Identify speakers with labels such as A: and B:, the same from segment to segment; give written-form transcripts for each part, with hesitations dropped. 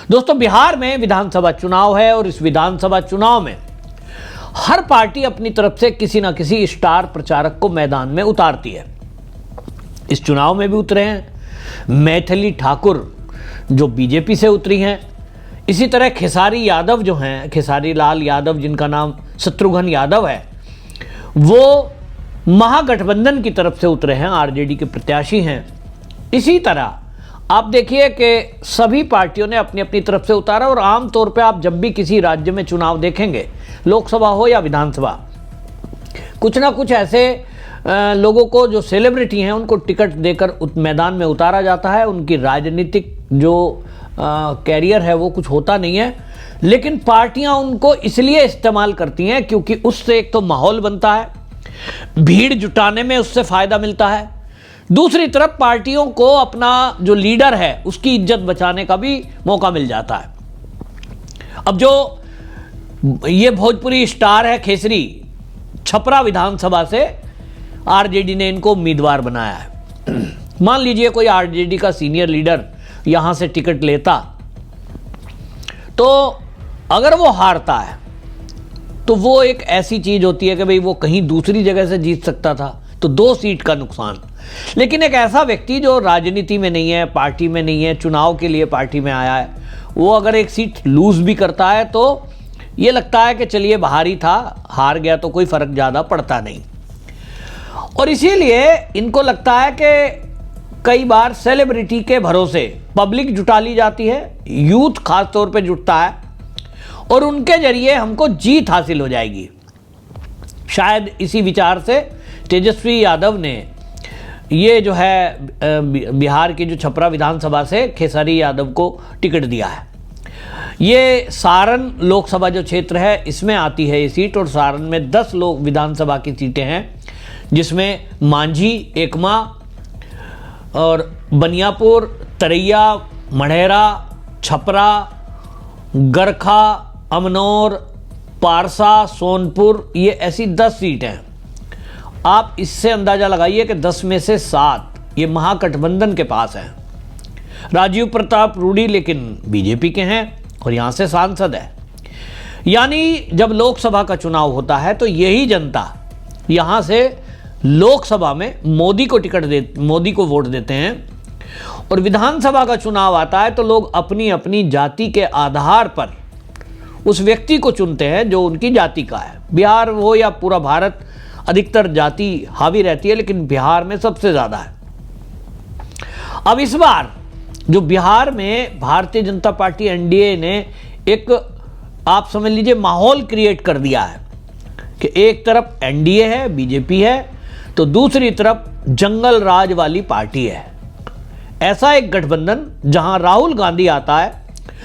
A: दोस्तों, बिहार में विधानसभा चुनाव है और इस विधानसभा चुनाव में हर पार्टी अपनी तरफ से किसी ना किसी स्टार प्रचारक को मैदान में उतारती है। इस चुनाव में भी उतरे हैं मैथिली ठाकुर जो बीजेपी से उतरी हैं। इसी तरह खेसारी यादव जो हैं, खेसारी लाल यादव जिनका नाम शत्रुघ्न यादव है, वो महागठबंधन की तरफ से उतरे हैं, आरजेडी के प्रत्याशी हैं। इसी तरह आप देखिए कि सभी पार्टियों ने अपनी अपनी तरफ से उतारा और आमतौर पे आप जब भी किसी राज्य में चुनाव देखेंगे, लोकसभा हो या विधानसभा, कुछ ना कुछ ऐसे लोगों को जो सेलिब्रिटी हैं उनको टिकट देकर मैदान में उतारा जाता है। उनकी राजनीतिक जो कैरियर है वो कुछ होता नहीं है, लेकिन पार्टियां उनको इसलिए इस्तेमाल करती हैं क्योंकि उससे एक तो माहौल बनता है, भीड़ जुटाने में उससे फायदा मिलता है, दूसरी तरफ पार्टियों को अपना जो लीडर है उसकी इज्जत बचाने का भी मौका मिल जाता है। अब जो ये भोजपुरी स्टार है खेसरी, छपरा विधानसभा से आरजेडी ने इनको उम्मीदवार बनाया है। मान लीजिए कोई आरजेडी का सीनियर लीडर यहां से टिकट लेता, तो अगर वो हारता है तो वो एक ऐसी चीज होती है कि भाई वो कहीं दूसरी जगह से जीत सकता था, तो 2 सीट का नुकसान। लेकिन एक ऐसा व्यक्ति जो राजनीति में नहीं है, पार्टी में नहीं है, चुनाव के लिए पार्टी में आया है, वो अगर एक सीट लूज भी करता है तो ये लगता है कि चलिए बाहर ही था, हार गया तो कोई फर्क ज़्यादा पड़ता नहीं। और इसीलिए इनको लगता है कि कई बार सेलिब्रिटी के भरोसे पब्लिक जुटा ली जाती है, यूथ खास तौर पे जुटता है और उनके जरिए हमको जीत हासिल हो जाएगी। शायद इसी विचार से तेजस्वी यादव ने ये जो है बिहार की जो छपरा विधानसभा से खेसारी यादव को टिकट दिया है। ये सारण लोकसभा जो क्षेत्र है इसमें आती है ये सीट, और सारण में 10 लोक विधानसभा की सीटें हैं, जिसमें मांझी, एकमा और बनियापुर, तरैया, मढ़ेरा, छपरा, गरखा, अमनौर, पारसा, सोनपुर, ये ऐसी 10 सीट हैं। आप इससे अंदाजा लगाइए कि 10 में से 7 ये महागठबंधन के पास हैं। राजीव प्रताप रूडी लेकिन बीजेपी के हैं और यहां से सांसद है। यानी जब लोकसभा का चुनाव होता है तो यही जनता यहां से लोकसभा में मोदी को वोट देते हैं, और विधानसभा का चुनाव आता है तो लोग अपनी अपनी जाति के आधार पर उस व्यक्ति को चुनते हैं जो उनकी जाति का है। बिहार हो या पूरा भारत, अधिकतर जाति हावी रहती है, लेकिन बिहार में सबसे ज्यादा है। अब इस बार जो बिहार में भारतीय जनता पार्टी एनडीए ने एक, आप समझ लीजिए, माहौल क्रिएट कर दिया है कि एक तरफ एनडीए है, बीजेपी है, तो दूसरी तरफ जंगल राज वाली पार्टी है। ऐसा एक गठबंधन जहां राहुल गांधी आता है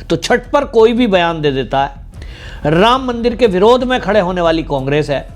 A: तो छठ पर कोई भी बयान दे देता है। राम मंदिर के विरोध में खड़े होने वाली कांग्रेस है,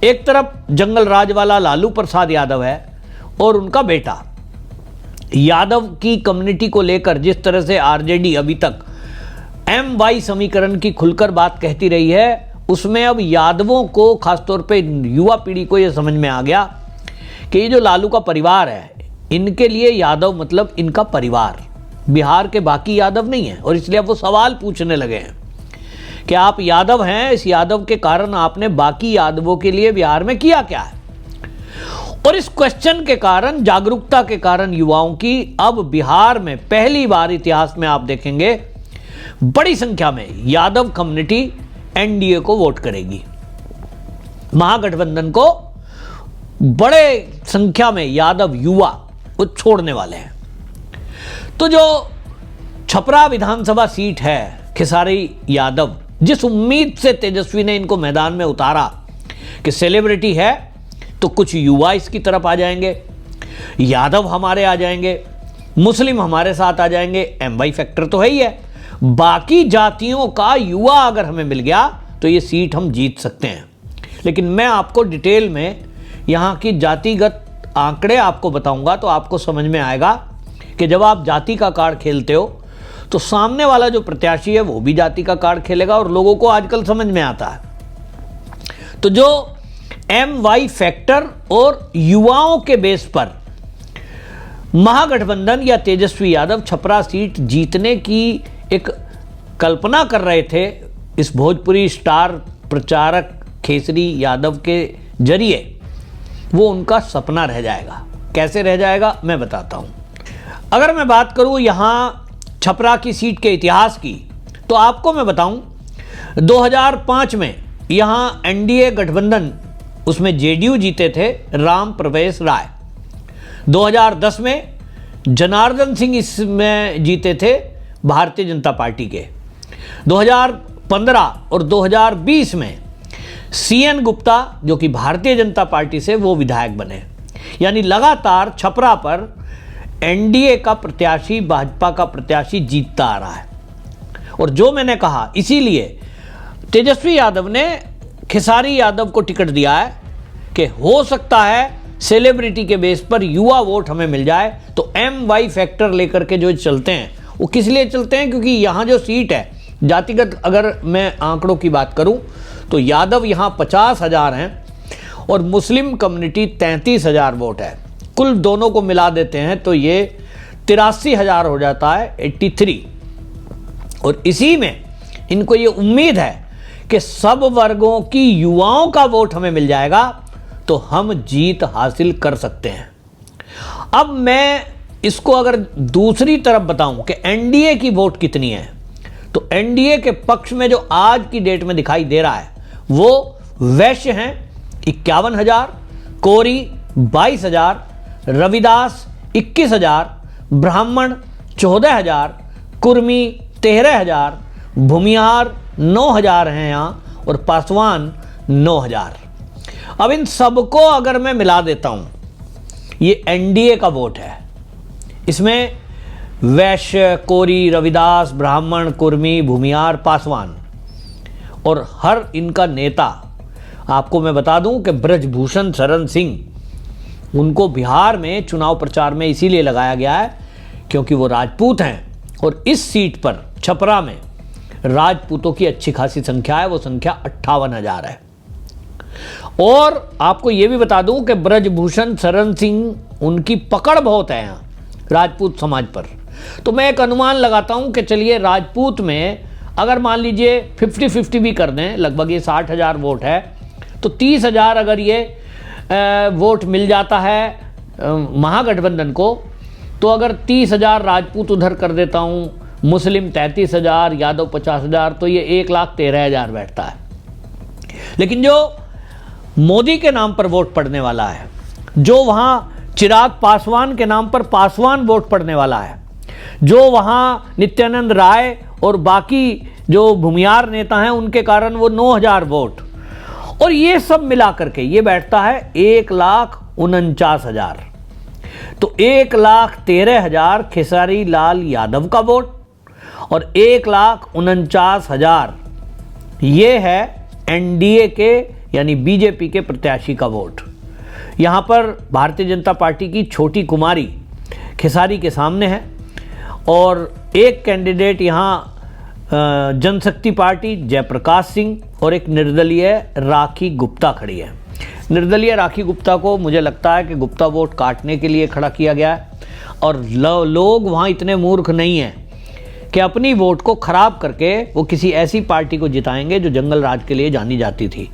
A: एक तरफ जंगल राज वाला लालू प्रसाद यादव है और उनका बेटा। यादव की कम्युनिटी को लेकर जिस तरह से आरजेडी अभी तक MY समीकरण की खुलकर बात कहती रही है, उसमें अब यादवों को, खासतौर पे युवा पीढ़ी को यह समझ में आ गया कि ये जो लालू का परिवार है, इनके लिए यादव मतलब इनका परिवार, बिहार के बाकी यादव नहीं है। और इसलिए अब वो सवाल पूछने लगे हैं कि आप यादव हैं, इस यादव के कारण आपने बाकी यादवों के लिए बिहार में किया क्या है। और इस क्वेश्चन के कारण, जागरूकता के कारण युवाओं की, अब बिहार में पहली बार इतिहास में आप देखेंगे बड़ी संख्या में यादव कम्युनिटी एनडीए को वोट करेगी। महागठबंधन को बड़े संख्या में यादव युवा वो छोड़ने वाले हैं। तो जो छपरा विधानसभा सीट है, खेसारी यादव, जिस उम्मीद से तेजस्वी ने इनको मैदान में उतारा कि सेलिब्रिटी है तो कुछ युवा इसकी तरफ आ जाएंगे, यादव हमारे आ जाएंगे, मुस्लिम हमारे साथ आ जाएंगे, MY फैक्टर तो है ही है, बाकी जातियों का युवा अगर हमें मिल गया तो ये सीट हम जीत सकते हैं। लेकिन मैं आपको डिटेल में यहाँ की जातिगत आंकड़े आपको बताऊंगा तो आपको समझ में आएगा कि जब आप जाति का कार्ड खेलते हो तो सामने वाला जो प्रत्याशी है वो भी जाति का कार्ड खेलेगा, और लोगों को आजकल समझ में आता है। तो जो MY फैक्टर और युवाओं के बेस पर महागठबंधन या तेजस्वी यादव छपरा सीट जीतने की एक कल्पना कर रहे थे इस भोजपुरी स्टार प्रचारक खेसरी यादव के जरिए, वो उनका सपना रह जाएगा। कैसे रह जाएगा मैं बताता हूं। अगर मैं बात करूं यहां छपरा की सीट के इतिहास की, तो आपको मैं बताऊं 2005 में यहां एनडीए गठबंधन, उसमें जेडीयू जीते थे राम प्रवेश राय। 2010 में जनार्दन सिंह इसमें जीते थे भारतीय जनता पार्टी के। 2015 और 2020 में सीएन गुप्ता जो कि भारतीय जनता पार्टी से, वो विधायक बने। यानी लगातार छपरा पर एनडीए का प्रत्याशी, भाजपा का प्रत्याशी जीतता आ रहा है। और जो मैंने कहा, इसीलिए तेजस्वी यादव ने खेसारी यादव को टिकट दिया है कि हो सकता है सेलिब्रिटी के बेस पर युवा वोट हमें मिल जाए। तो MY फैक्टर लेकर के जो चलते हैं, वो किस लिए चलते हैं? क्योंकि यहाँ जो सीट है जातिगत, अगर मैं आंकड़ों की बात करूं तो यादव यहाँ 50,000 हैं और मुस्लिम कम्युनिटी 33,000 वोट है। कुल दोनों को मिला देते हैं तो ये 83,000 हो जाता है, 83। और इसी में इनको ये उम्मीद है कि सब वर्गों की युवाओं का वोट हमें मिल जाएगा तो हम जीत हासिल कर सकते हैं। अब मैं इसको अगर दूसरी तरफ बताऊं कि एनडीए की वोट कितनी है, तो एनडीए के पक्ष में जो आज की डेट में दिखाई दे रहा है वो वैश्य हैं 51,000, कोरी 22,000, रविदास 21,000, ब्राह्मण 14,000, कुर्मी 13,000, भूमिहार 9,000 हैं यहाँ, और पासवान 9,000। अब इन सबको अगर मैं मिला देता हूं, ये एनडीए का वोट है। इसमें वैश्य, कोरी, रविदास, ब्राह्मण, कुर्मी, भूमिहार, पासवान, और हर इनका नेता, आपको मैं बता दूं कि ब्रजभूषण शरण सिंह, उनको बिहार में चुनाव प्रचार में इसीलिए लगाया गया है क्योंकि वो राजपूत हैं, और इस सीट पर छपरा में राजपूतों की अच्छी खासी संख्या है, वो संख्या 58,000 है। और आपको ये भी बता दूं कि ब्रजभूषण शरण सिंह, उनकी पकड़ बहुत है यहाँ राजपूत समाज पर। तो मैं एक अनुमान लगाता हूं कि चलिए राजपूत में अगर मान लीजिए 50-50 भी कर दें, लगभग ये 60,000 वोट है, तो 30,000 अगर ये वोट मिल जाता है महागठबंधन को, तो अगर 30,000 राजपूत उधर कर देता हूं, मुस्लिम 33,000, यादव 50,000, तो ये 1,13,000 बैठता है। लेकिन जो मोदी के नाम पर वोट पड़ने वाला है, जो वहां चिराग पासवान के नाम पर पासवान वोट पड़ने वाला है, जो वहां नित्यानंद राय और बाकी जो भूमिहार नेता हैं उनके कारण वो 9,000 वोट, और ये सब मिला करके ये बैठता है 1,49,000। तो 1,13,000 खेसारी लाल यादव का वोट और 1,49,000 ये है एनडीए के यानी बीजेपी के प्रत्याशी का वोट। यहाँ पर भारतीय जनता पार्टी की छोटी कुमारी खेसारी के सामने है, और एक कैंडिडेट यहाँ जनशक्ति पार्टी जयप्रकाश सिंह और एक निर्दलीय राखी गुप्ता खड़ी है। निर्दलीय राखी गुप्ता को मुझे लगता है कि गुप्ता वोट काटने के लिए खड़ा किया गया है, और लोग वहाँ इतने मूर्ख नहीं हैं कि अपनी वोट को खराब करके वो किसी ऐसी पार्टी को जिताएंगे जो जंगल राज के लिए जानी जाती थी।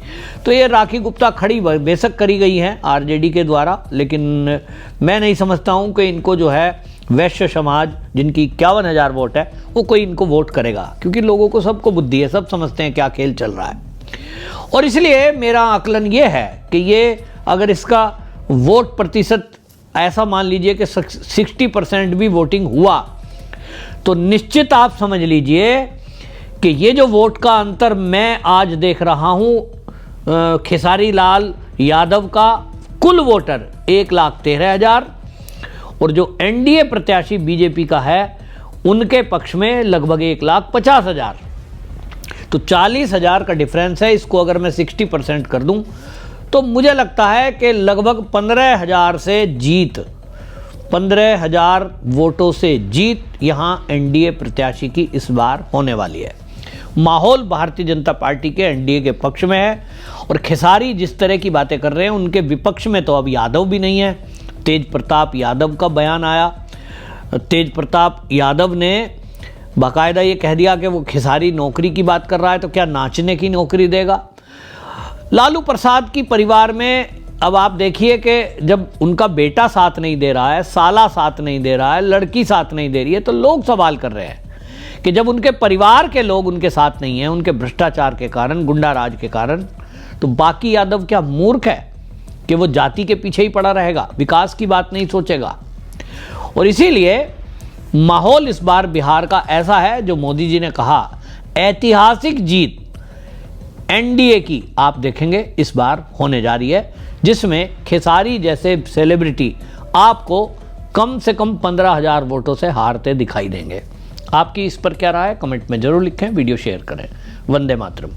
A: तो ये राखी गुप्ता खड़ी बेशक करी गई हैं आरजेडी के द्वारा, लेकिन मैं नहीं समझता हूँ कि इनको जो है वैश्य समाज जिनकी 51,000 वोट है वो कोई इनको वोट करेगा, क्योंकि लोगों को सबको बुद्धि है, सब समझते हैं क्या खेल चल रहा है। और इसलिए मेरा आकलन ये है कि ये अगर इसका वोट प्रतिशत ऐसा मान लीजिए कि 60% भी वोटिंग हुआ, तो निश्चित आप समझ लीजिए कि ये जो वोट का अंतर मैं आज देख रहा हूं खेसारी लाल यादव का कुल वोटर 1,13,000 और जो एनडीए प्रत्याशी बीजेपी का है उनके पक्ष में लगभग 1,50,000, तो 40,000 का डिफरेंस है। इसको अगर मैं 60% कर दूं तो मुझे लगता है कि लगभग 15,000 से जीत, 15,000 वोटों से जीत यहां एनडीए प्रत्याशी की इस बार होने वाली है। माहौल भारतीय जनता पार्टी के एनडीए के पक्ष में है, और खेसारी जिस तरह की बातें कर रहे हैं उनके विपक्ष में तो अब यादव भी नहीं है। तेज प्रताप यादव का बयान आया, तेज प्रताप यादव ने बाकायदा ये कह दिया कि वो खेसारी नौकरी की बात कर रहा है, तो क्या नाचने की नौकरी देगा? लालू प्रसाद की परिवार में अब आप देखिए कि जब उनका बेटा साथ नहीं दे रहा है, साला साथ नहीं दे रहा है, लड़की साथ नहीं दे रही है, तो लोग सवाल कर रहे हैं कि जब उनके परिवार के लोग उनके साथ नहीं हैं, उनके भ्रष्टाचार के कारण, गुंडा राज के कारण, तो बाकी यादव क्या मूर्ख है कि वो जाति के पीछे ही पड़ा रहेगा, विकास की बात नहीं सोचेगा? और इसीलिए माहौल इस बार बिहार का ऐसा है, जो मोदी जी ने कहा ऐतिहासिक जीत एनडीए की आप देखेंगे इस बार होने जा रही है, जिसमें खेसारी जैसे सेलिब्रिटी आपको कम से कम 15,000 वोटों से हारते दिखाई देंगे। आपकी इस पर क्या राय है? कमेंट में जरूर लिखें, वीडियो शेयर करें। वंदे मातरम।